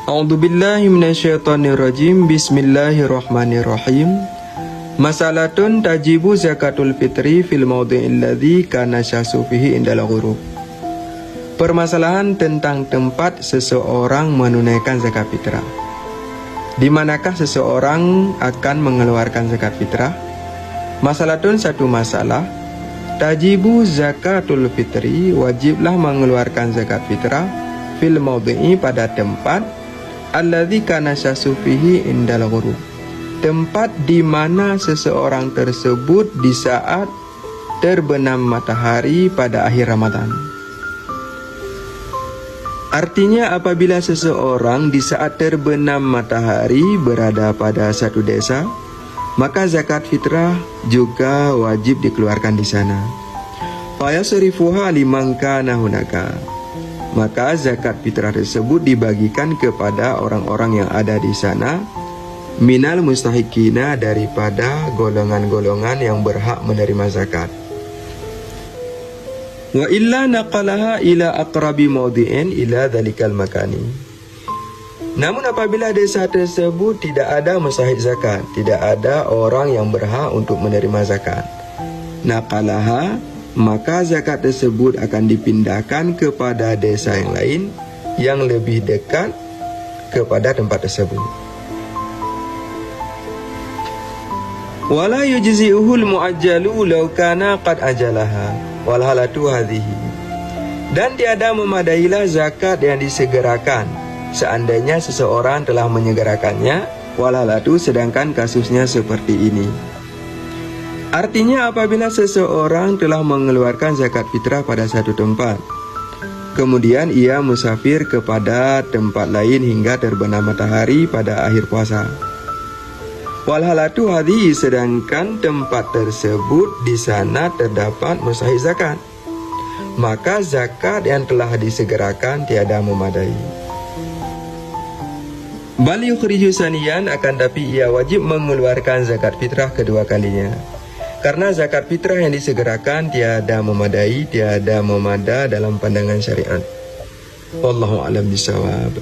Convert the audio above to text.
A'udzubillahi minasyaitonirrajim. Bismillahirrahmanirrahim. Masalatun tajibu zakatul fitri fil mawdi'il ladzi kana syasu fihi indal ghurub. Permasalahan tentang tempat seseorang menunaikan zakat fitrah. Di manakah seseorang akan mengeluarkan zakat fitrah? Masalatun, satu masalah. Tajibu zakatul fitri, wajiblah mengeluarkan zakat fitrah fil mawdi'i, pada tempat alladzi kana syasu fihi indal ghurub, tempat di mana seseorang tersebut di saat terbenam matahari pada akhir Ramadan. Artinya, apabila seseorang di saat terbenam matahari berada pada satu desa, maka zakat fitrah juga wajib dikeluarkan di sana. Fayasrifuha liman kana hunaka, maka zakat fitrah tersebut dibagikan kepada orang-orang yang ada di sana, minal mustahiqina, daripada golongan-golongan yang berhak menerima zakat. Wa illa naqalaha ila aqrabi mawdi'in ila dhalikal makani. Namun apabila desa tersebut tidak ada mustahik zakat, tidak ada orang yang berhak untuk menerima zakat, naqalaha, maka zakat tersebut akan dipindahkan kepada desa yang lain yang lebih dekat kepada tempat tersebut. Wala yujzi'uhul mu'ajjalu law kana qad ajalaha wal halatu hadhihi. Dan tiada memadailah zakat yang disegerakan seandainya seseorang telah menyegerakannya, wal halatu, sedangkan kasusnya seperti ini. Artinya, apabila seseorang telah mengeluarkan zakat fitrah pada satu tempat, kemudian ia musafir kepada tempat lain hingga terbenam matahari pada akhir puasa, walhalatu hadhi, sedangkan tempat tersebut di sana terdapat mustahik zakat, maka zakat yang telah disegerakan tiada memadai. Bal yukhriju saniyan, akan tapi ia wajib mengeluarkan zakat fitrah kedua kalinya. Karena zakat fitrah yang disegerakan tiada memadai, tiada memada dalam pandangan syariat. Wallahu a'lam bishawab.